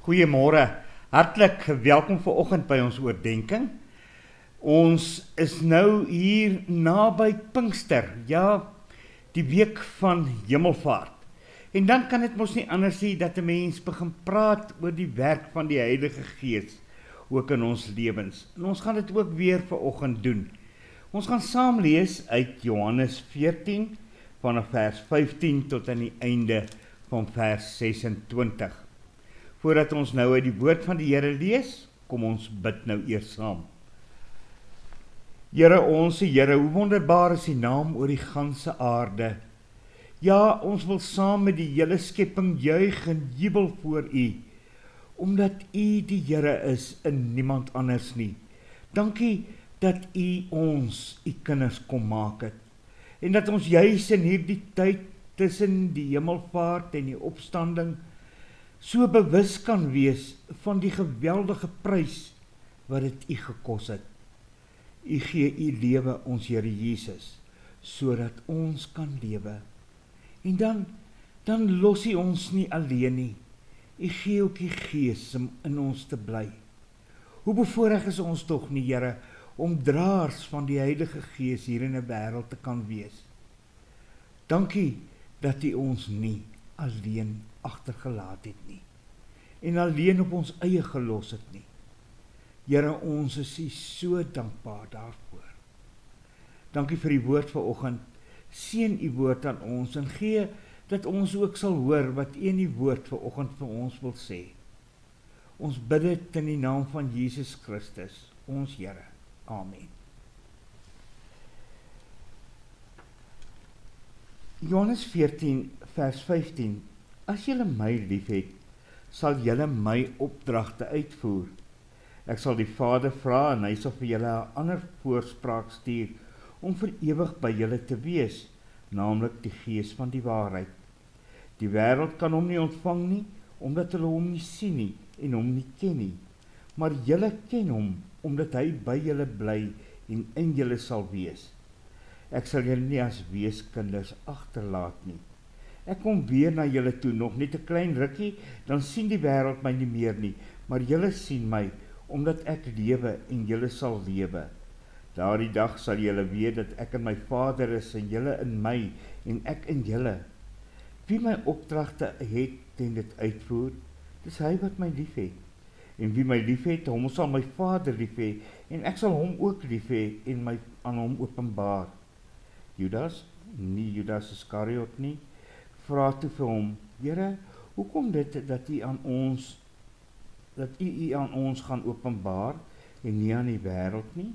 Goeiemôre, hartlik welkom vanoggend by ons oordeenking. Ons is nou hier naby Pinkster, ja, die week van Hemelvaart. En dan kan dit mos nie anders nie dat 'n mens begin praat oor die werk van die Heilige Gees, ook in ons lewens. En ons gaan dit ook weer vanoggend doen. Ons gaan saam lees uit Johannes 14, vanaf vers 15 tot aan die einde van vers 26. Voordat ons nou uit die woord van die Here lees, kom ons bid nou eers saam. Here, onse Here, hoe wonderbaar is die naam oor die ganse aarde. Ja, ons wil saam met die hele skepping juig en jubel voor U, omdat U die Here is en niemand anders nie. Dankie dat U ons, U kinders, kom maak het. En dat ons juis in hierdie tyd tussen die hemelvaart en die opstanding so bewus kan wees van die geweldige prys wat dit U gekos het. U gee U lewe, ons Here Jesus, sodat ons kan lewe. En dan los U ons nie alleen nie. U gee ook die Gees om in ons te bly. Hoe bevoorreg is ons tog nie, Here, om draers van die Heilige Gees hier in 'n wêreld te kan wees. Dankie dat U ons nie alleen agtergelaat het nie, en alleen op ons eie gelos het nie. Here, ons is U so dankbaar daarvoor. Dankie vir die woord vanoggend. Seën U woord aan ons en gee dat ons ook sal hoor wat U in die woord vanoggend vir ons wil sê. Ons bid dit in die naam van Jesus Christus, ons Here. Amen. Johannes 14, vers 15. As julle my liefhet, sal julle my opdragte uitvoer. Ek sal die Vader vra en hy sal vir julle 'n ander voorspraak stuur om vir ewig by julle te wees, naamlik die Gees van die waarheid. Die wêreld kan hom nie ontvang nie, omdat hulle hom nie sien nie en hom nie ken nie. Maar julle ken hom, omdat hy by julle bly en in julle sal wees. Ek sal julle nie as weeskinders agterlaat nie. Ek kom weer na julle toe, nog net 'n klein rukkie, dan sien die wêreld my nie meer nie, maar julle sien my, omdat ek lewe en julle sal lewe. Daardie dag sal julle weet dat ek in my Vader is en julle in my en ek in julle. Wie my opdragte het en dit uitvoer, dis hy wat my liefhet. En wie my liefhet, hom sal my Vader lief hê, en ek sal hom ook lief hê en my aan hom openbaar. Judas, nie Judas Iskariot nie, vra toe vir hom: Here, hoekom dit dat U aan ons gaan openbaar en nie aan die wêreld nie?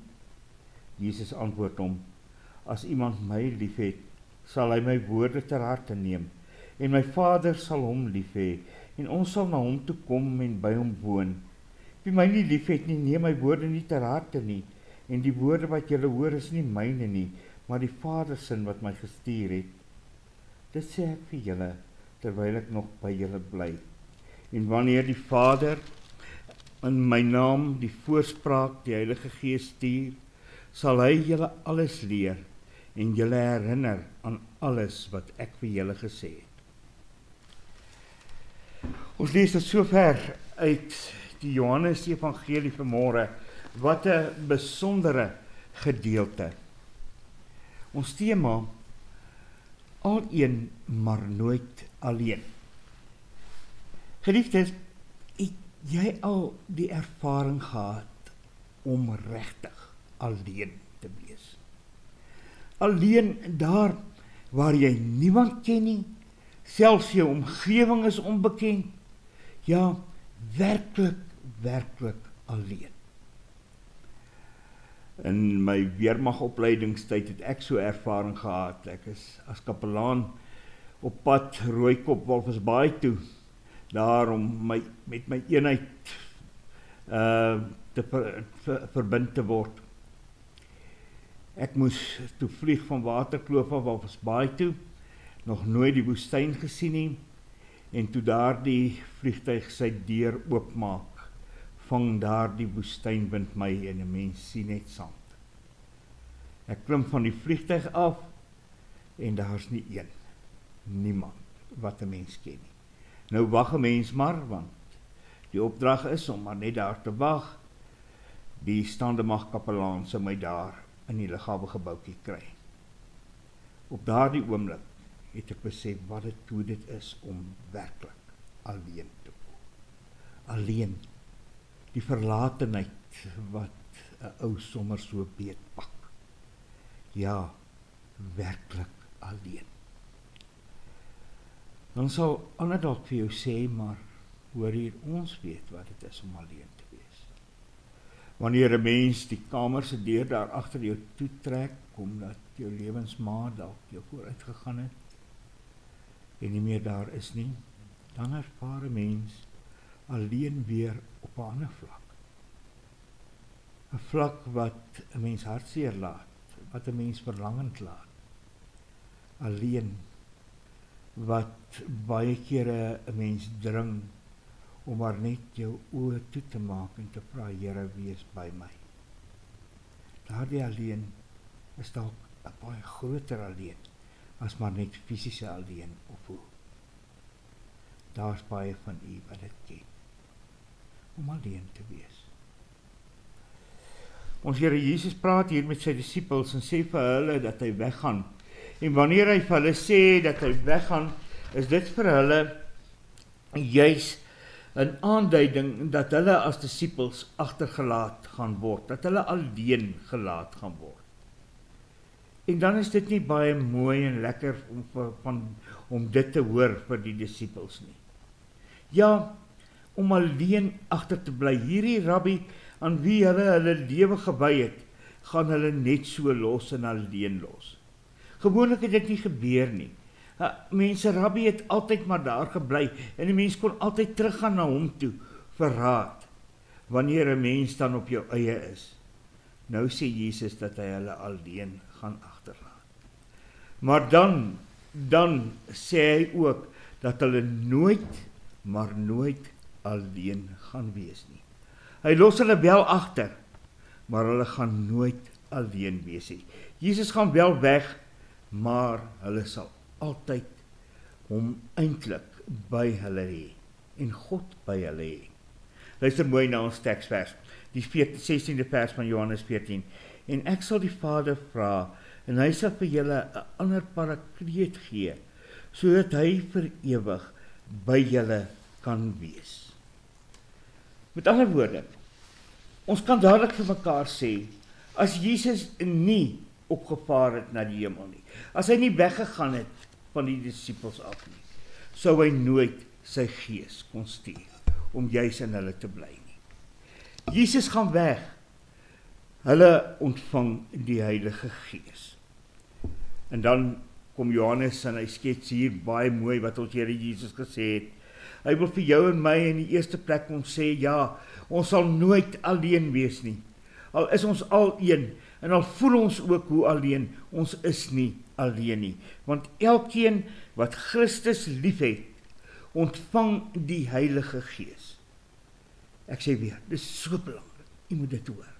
Jesus antwoord hom: As iemand my liefhet, sal hy my woorde ter harte neem, en my Vader sal hom lief hê, en ons sal na hom toe kom en by hom woon. Wie my nie liefhet nie, neem my woorde nie ter harte nie, en die woorde wat julle hoor is nie myne nie, maar die Vader se wat my gestuur het. Dit sê ek vir julle, terwyl ek nog by julle bly. En wanneer die Vader in my naam die voorspraak, die Heilige Gees stuur, sal hy julle alles leer en julle herinner aan alles wat ek vir julle gesê het. Ons lees tot sover uit die Johannes Evangelie vanmôre. Wat 'n besondere gedeelte. Ons tema: Alleen, maar nooit alleen. Geliefdes, het jy al die ervaring gehad om regtig alleen te wees? Alleen daar waar jy niemand ken nie, selfs jou omgewing is onbekend. Ja, werklik alleen. In my weermagopleidingstyd het ek so ervaring gehad. Ek is as kapelaan op pad Rooikop Walvisbaai toe, daar om met my eenheid te verbind te word. Ek moes toe vlieg van Waterkloof af Walvisbaai toe, nog nooit die woestyn gesien nie, en toe daardie vliegtuig sy deur oopmaak, vang daardie woestynwind my en 'n mens sien net sand. Ek klim van die vliegtuig af en daar's nie niemand wat 'n mens ken nie. Nou wag 'n mens maar, want Die opdrag is om maar net daar te wag. Die standemagkapelaan sou my daar in die liggaamgebouetjie kry. Op daardie oomblik het ek besef wat dit is om werklik alleen te voel. Alleen. Die verlatenheid wat 'n ou sommer so beetpak. Ja, werklik alleen. Dan sal ander dalk vir jou sê, maar hoor hier, ons weet wat dit is om alleen te wees. Wanneer 'n mens die kamer se deur daar agter jou toetrek, omdat jou lewensmaat dalk jou vooruit gegaan het, en nie meer daar is nie, dan ervaar 'n mens alleen weer op 'n ander vlak. 'n Vlak wat 'n mens hartseer laat, wat 'n mens verlangend laat. Alleen, wat baie kere 'n mens dring om maar net jou oë toe te maak en te vra, Here, wees by my. Daardie alleen is dalk 'n baie groter alleen as maar net fisiese alleen of hoe. Daar's baie van u wat dit ken, om alleen te wees. Ons Here Jesus praat hier met sy disippels en sê vir hulle dat hy weggaan. En wanneer hy vir hulle sê dat hy weggaan, is dit vir hulle juis 'n aanduiding dat hulle as disippels agtergelaat gaan word, dat hulle alleen gelaat gaan word. En dan is dit nie baie mooi en lekker om dit te hoor vir die disippels nie. Ja, om alleen agter te bly. Hierdie rabbi aan wie hulle lewe gewy het, gaan hulle net so los en alleen los. Gewoonlik het dit nie gebeur nie. Mense, rabbi het altyd maar daar gebly en die mens kon altyd teruggaan na hom toe vir raad, wanneer 'n mens dan op jou eie is. Nou sê Jesus dat hy hulle alleen gaan agterlaat. Maar dan sê hy ook dat hulle nooit, maar nooit alleen gaan wees nie. Hy los hulle wel agter, maar hulle gaan nooit alleen wees nie. Jesus gaan wel weg, maar hulle sal altyd hom eintlik by hulle hê en God by hulle hê. Luister mooi na ons teksvers, die 16de vers van Johannes 14. En ek sal die Vader vra en hy sal vir julle 'n ander parakleet gee, sodat hy vir ewig by julle kan wees. Met ander woorde, ons kan dadelik vir mekaar sê, as Jesus nie opgevaar het na die hemel nie, as hy nie weggegaan het van die disippels af nie, sou hy nooit sy gees kon stuur om juis in hulle te bly nie. Jesus gaan weg. Hulle ontvang die Heilige Gees. En dan kom Johannes en hy skets hier baie mooi wat ons Here Jesus gesê het. Hy wil vir jou en my in die eerste plek ons sê, ja, ons sal nooit alleen wees nie. Al is ons al een, en al voel ons ook hoe alleen, ons is nie alleen nie. Want elkeen wat Christus liefhet, ontvang die Heilige Gees. Ek sê weer, dit is so belangrik, jy moet dit hoor.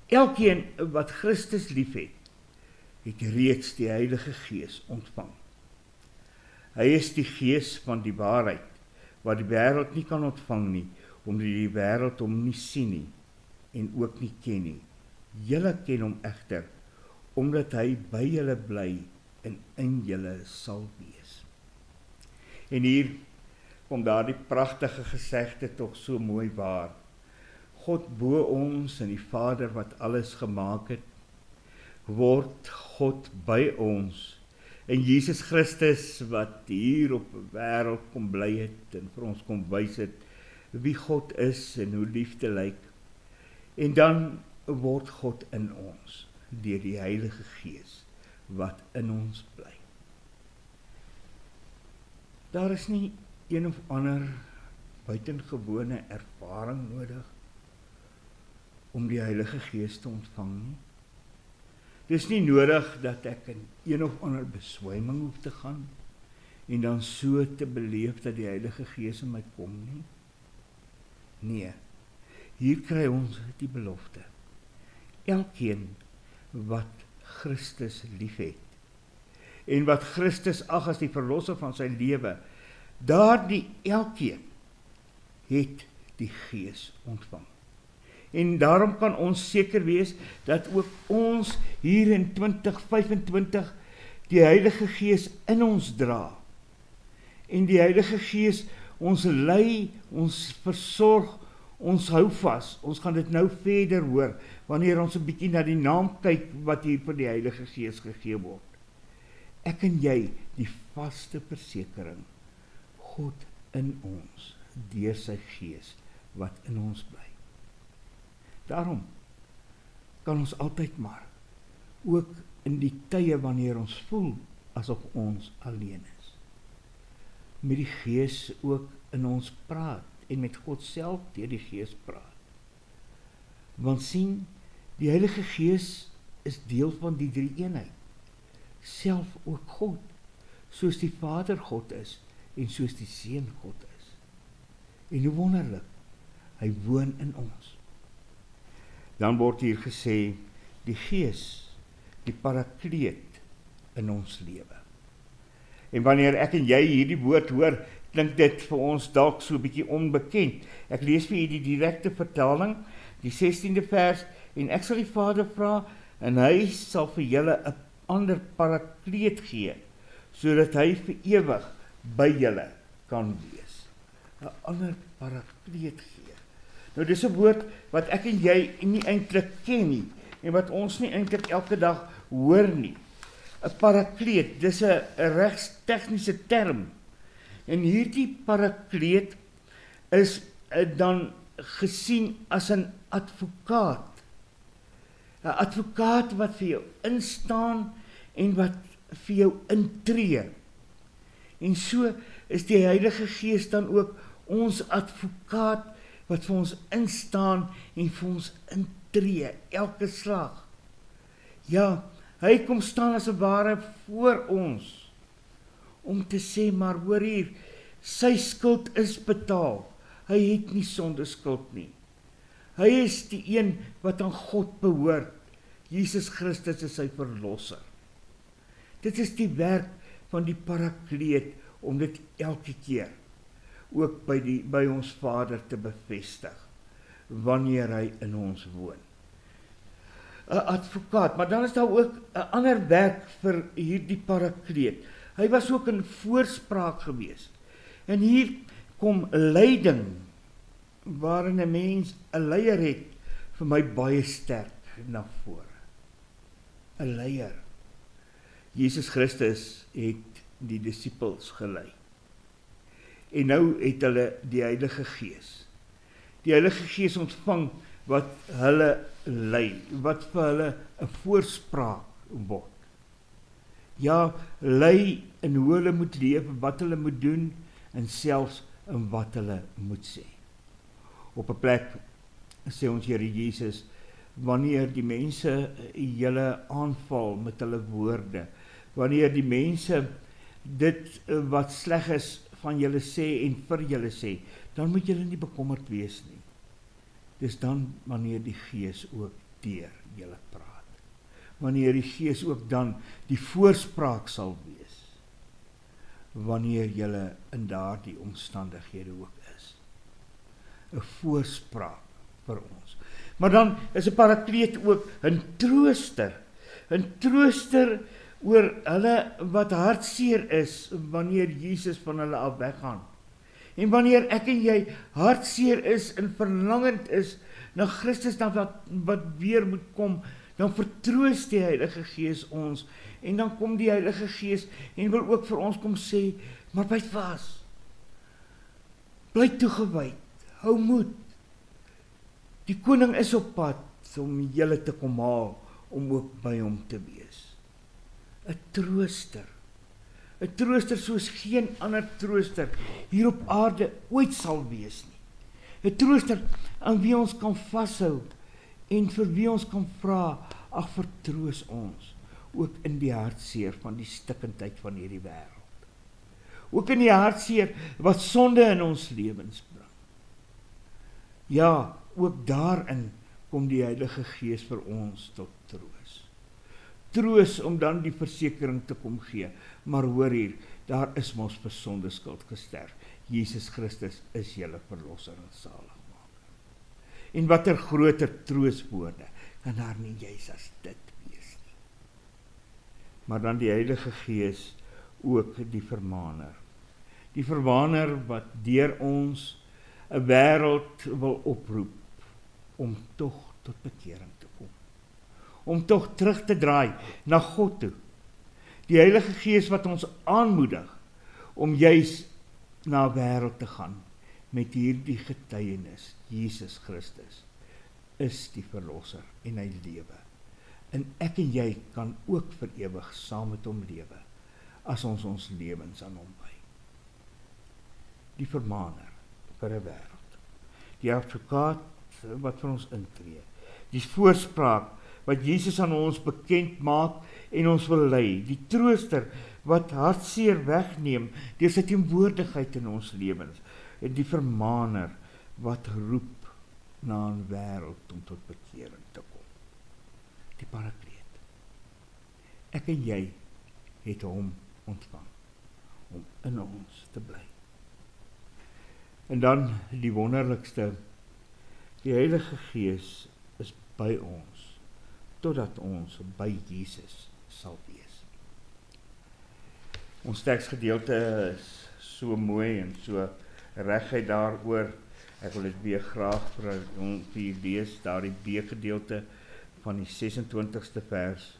Elkeen wat Christus liefhet, het reeds die Heilige Gees ontvang. Hy is die Gees van die waarheid, wat die wêreld nie kan ontvang nie, omdat die wêreld hom nie sien nie, en ook nie ken nie. Julle ken hom egter, omdat hy by julle bly en in julle sal wees. En hier kom daardie pragtige gesegde tog so mooi waar. God bo ons en die Vader wat alles gemaak het, word God by ons. En Jesus Christus wat hier op die wêreld kom bly het en vir ons kom wys het wie God is en hoe liefde lyk. En dan word God in ons deur die Heilige Gees wat in ons bly. Daar is nie een of ander buitengewone ervaring nodig om die Heilige Gees te ontvang nie. Dis nie nodig dat ek in een of ander beswyming hoef te gaan en dan so te beleef dat die Heilige Gees in my kom nie. Nee, hier kry ons die belofte. Elkeen wat Christus liefhet en wat Christus ag as die verlosser van sy lewe, daardie elkeen het die Gees ontvang. En daarom kan ons seker wees dat ook ons hier in 2025 die Heilige Gees in ons dra. En die Heilige Gees ons lei, ons versorg, ons hou vas. Ons gaan dit nou verder hoor, wanneer ons 'n bietjie na die naam kyk wat hier vir die Heilige Gees gegee word. Ek en jy, die vaste versekering, God in ons, deur sy Gees, wat in ons bly. Daarom kan ons altyd maar, ook in die tye wanneer ons voel asof ons alleen is, met die Gees ook in ons praat, en met God self deur die Gees praat. Want sien, die Heilige Gees is deel van die drie-eenheid, self ook God, soos die Vader God is, en soos die Seun God is. En hoe wonderlik, hy woon in ons. Dan word hier gesê, die Gees, die Parakleet in ons lewe. En wanneer ek en jy hierdie woord hoor, klink dit vir ons dalk so 'n bietjie onbekend. Ek lees vir u die direkte vertaling, die 16de vers, en ek sal die Vader vra, en hy sal vir julle 'n ander Parakleet gee, sodat hy vir ewig by julle kan wees. 'n Ander Parakleet gee. Nou dis 'n woord wat ek en jy nie eintlik ken nie, en wat ons nie eintlik elke dag hoor nie. 'n Parakleet, dis 'n regstegniese term. En hierdie Parakleet is dan gesien as 'n advokaat. 'n Advokaat wat vir jou instaan en wat vir jou intree. En so is die Heilige Gees dan ook ons advokaat wat vir ons instaan en vir ons intree, elke slag. Ja, hy kom staan as 'n ware voor ons, om te sê, maar hoor hier, sy skuld is betaal. Hy het nie sonde skuld nie. Hy is die een wat aan God behoort. Jesus Christus is sy verlosser. Dit is die werk van die Parakleet, om dit elke keer ook by ons Vader te bevestig, wanneer hy in ons woon. 'n Advokaat, maar dan is daar ook 'n ander werk vir hierdie Parakleet. Hy was ook in voorspraak gewees. En hier kom leiding, waarin 'n mens 'n leier het, vir my baie sterk na vore. 'n Leier. Jesus Christus het die disippels gelei. En nou het hulle die Heilige Gees. Die Heilige Gees ontvang wat hulle lei, wat vir hulle 'n voorspraak word. Ja, lei in hoe hulle moet leef, wat hulle moet doen, en selfs in wat hulle moet sê. Op 'n plek sê ons Here Jesus, wanneer die mense julle aanval met hulle woorde, wanneer die mense dit wat sleg is van julle sê en vir julle sê, dan moet julle nie bekommerd wees nie. Dis dan wanneer die Gees ook deur julle praat. Wanneer die Gees ook dan die voorspraak sal wees, wanneer julle in daardie omstandighede ook is. 'n Voorspraak vir ons. Maar dan is 'n Parakleet ook 'n trooster. 'n Trooster oor hulle wat hartseer is, wanneer Jesus van hulle af weggaan. En wanneer ek en jy hartseer is en verlangend is na Christus, dan wat weer moet kom, dan vertroos die Heilige Gees ons, en dan kom die Heilige Gees en wil ook vir ons kom sê, maar byt vas, bly toegewyd, hou moed, die koning is op pad om julle te kom haal, om ook by hom te wees. 'n Trooster, 'n trooster soos geen ander trooster hier op aarde ooit sal wees nie. 'n Trooster aan wie ons kan vashou, en vir wie ons kan vra, ag vertroos ons, ook in die hartseer van die stikkendheid van hierdie wêreld. Ook in die hartseer wat sonde in ons lewens bring. Ja, ook daarin kom die Heilige Gees vir ons tot troos. Troos om dan die versekering te kom gee, maar hoor hier, daar is mos vir sonde skuld gesterf. Jesus Christus is julle verlosser en zaligmaker. En watter groter troostwoorde kan daar nie juis as dit wees nie. Maar dan die Heilige Gees ook die vermaner. Die vermaner wat deur ons 'n wêreld wil oproep om tog tot bekering te kom. Om tog terug te draai na God toe. Die Heilige Gees wat ons aanmoedig om juis na 'n wêreld te gaan met hierdie getuienis. Jesus Christus is die verlosser en hy lewe. En ek en jy kan ook vir ewig saam met hom lewe as ons ons lewens aan hom wy. Die vermaner vir 'n wêreld. Die advokaat wat vir ons intree. Die voorspraak wat Jesus aan ons bekend maak en ons wil lei. Die trooster wat hartseer wegneem deur sy teenwoordigheid in ons lewens. En die vermaner wat roep na 'n wêreld om tot bekering te kom. Die Parakleet. Ek en jy het hom ontvang om in ons te bly. En dan die wonderlikste, die Heilige Gees is by ons totdat ons by Jesus sal wees. Ons teksgedeelte is so mooi en so reguit daaroor. Ek wil dit weer graag vir u lees, daardie B-gedeelte van die 26ste vers,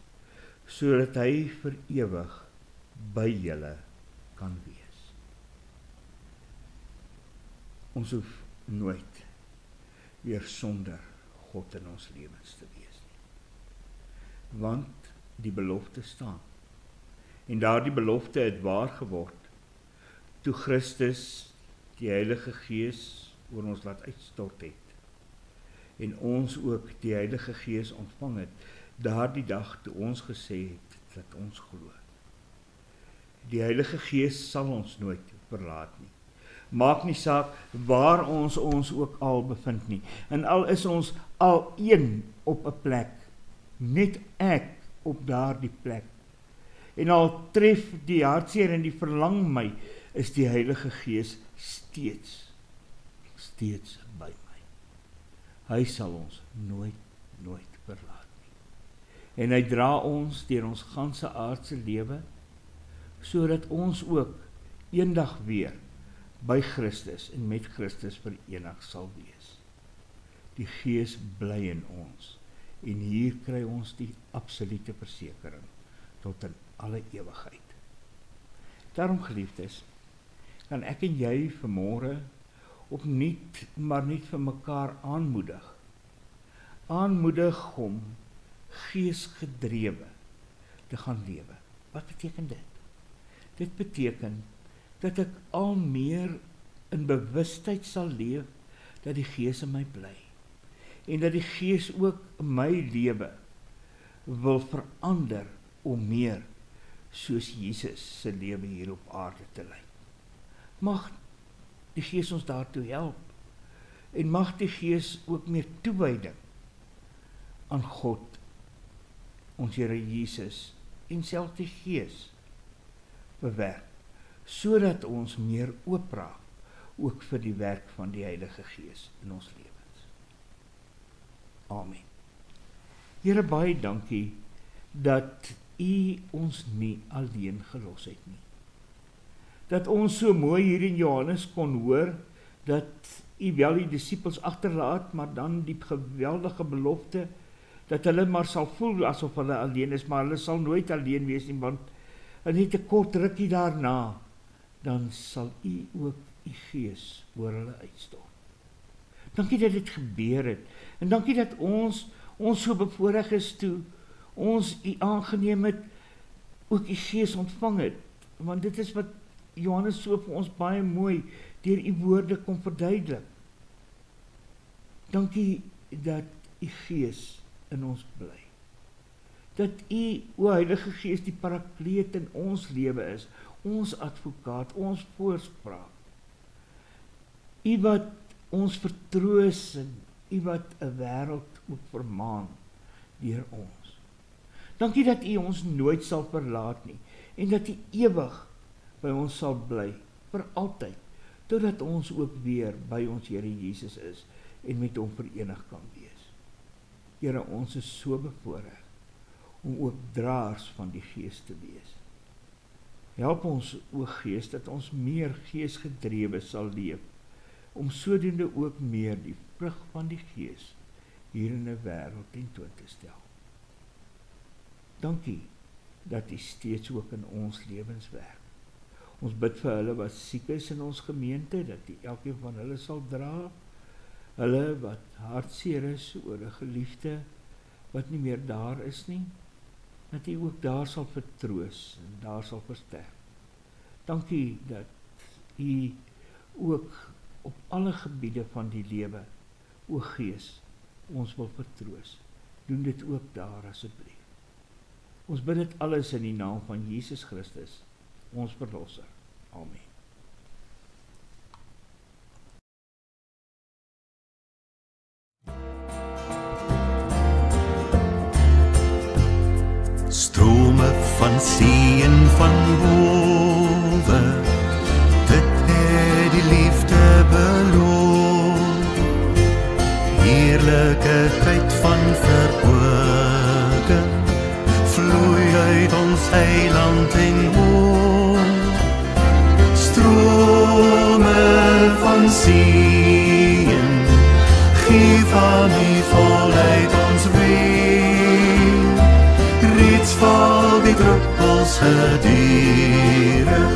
sodat hy vir ewig by julle kan wees. Ons hoef nooit weer sonder God in ons lewens te wees nie. Want die belofte staan. En daardie belofte het waar geword toe Christus die Heilige Gees oor ons laat uitstort het. En ons ook die Heilige Gees ontvang het daardie dag toe ons gesê het dat ons glo. Die Heilige Gees sal ons nooit verlaat nie. Maak nie saak waar ons ook al bevind nie. En al is ons al een op 'n plek, net ek op daardie plek. En al tref die hartseer en die verlang my, is die Heilige Gees steeds by my. Hy sal ons nooit verlaat nie. En hy dra ons deur ons ganse aardse lewe, sodat ons ook eendag weer by Christus en met Christus verenig sal wees. Die Gees bly in ons en hier kry ons die absolute versekering tot in alle ewigheid. Daarom, geliefdes, kan ek en jy vanmôre opnuut maar net vir mekaar aanmoedig. Aanmoedig om geesgedrewe te gaan lewe. Wat beteken dit? Dit beteken dat ek al meer in bewustheid sal leef dat die Gees in my bly. En dat die Gees ook in my lewe wil verander om meer soos Jesus se lewe hier op aarde te lei. Mag die Gees ons daartoe help. En mag die Gees ook meer toewyding aan God, ons Here Jesus, en self die Gees bewerk, sodat ons meer oopraak ook vir die werk van die Heilige Gees in ons lewens. Amen. Here, baie dankie dat U ons nie alleen gelos het nie. Dat ons so mooi hier in Johannes kon hoor, dat U wel die disippels agterlaat, maar dan die geweldige belofte, dat hulle maar sal voel asof hulle alleen is, maar hulle sal nooit alleen wees nie, want net 'n kort rukkie daarna, dan sal U ook U Gees oor hulle uitstort. Dankie dat dit gebeur het, en dankie dat ons so bevoorreg is toe, ons U aangeneem het, ook U Gees ontvang het, want dit is wat Johannes so vir ons baie mooi deur U woorde kom verduidelik. Dankie dat U Gees in ons bly. Dat U, o Heilige Gees, die Parakleet in ons lewe is, ons advokaat, ons voorspraak. U wat ons vertroos en U wat 'n wêreld ook vermaan deur ons. Dankie dat U ons nooit sal verlaat nie en dat U ewig by ons sal bly, vir altyd, totdat ons ook weer by ons Here Jesus is en met hom verenig kan wees. Here, ons is so bevoorreg om ook draers van die Gees te wees. Help ons, o Gees, dat ons meer geesgedrewe sal leef, om sodoende ook meer die vrug van die Gees hier in die wêreld tentoon te stel. Dankie dat U steeds ook in ons lewens werk. Ons bid vir hulle wat siek is in ons gemeente, dat U elkeen van hulle sal dra, hulle wat hartseer is oor 'n geliefde wat nie meer daar is nie, dat U ook daar sal vertroos en daar sal versterk. Dankie dat U ook op alle gebiede van die lewe, o Gees, ons wil vertroos. Doen dit ook daar asseblief. Ons bid dit alles in die naam van Jesus Christus, ons Verlosser. Amen. Strome van see en van bowe, dit het die liefde beloof. Heerlike tyd van verhooging vloei uit ons eiland en hoog. Strome van seën gee van U volheid ons weer. Reeds val die druppels gedurig,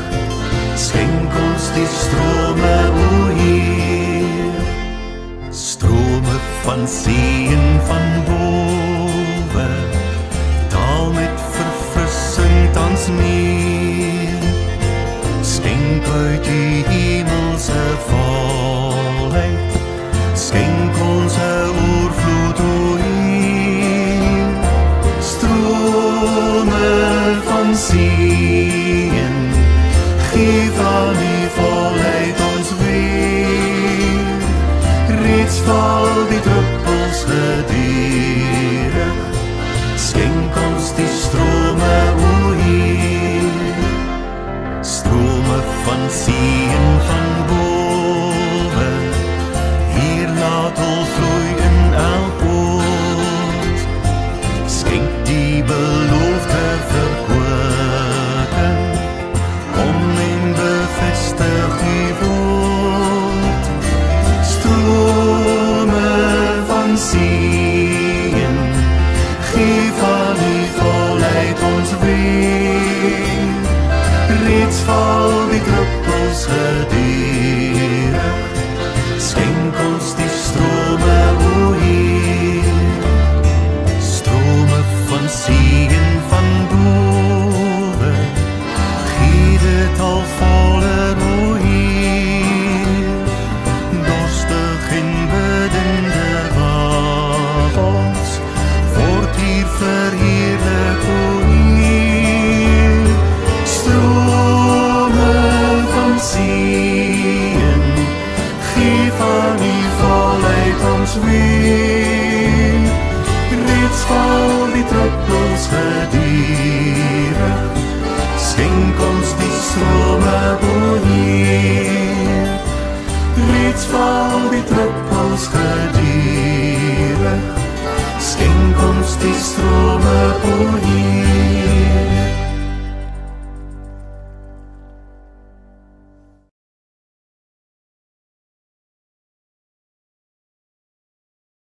schenk ons die strome, o Heer. Strome van seën van bowe, daal met verfrissing tans neer. Schenk uit die hemelse volheid, schenk ons 'n oorvloed, o Heer. Strome van seën, gee van U volheid ons weer. Reeds val die druppels gedurig, schenk ons die strome, o Heer. Strome van seën van bowe, hier laat al vloei in elk oord. Schenk die belofte verkwikken, om en bevestig U woord. Strome van seën, gee van U volheid ons weer. Reeds val die druppels gedurig, schenk ons die strome, o Heer. Strome van seën van bowe, gee dit al voller, o Heer. Dorstig en bidende wagons, word hier verheerlik, o Heer. Strome van seën, gee van U volheid ons weer. Reeds val die druppels gedurig, schenk ons die strome, o Heer. Reeds val die druppels gedurig, schenk ons die strome, o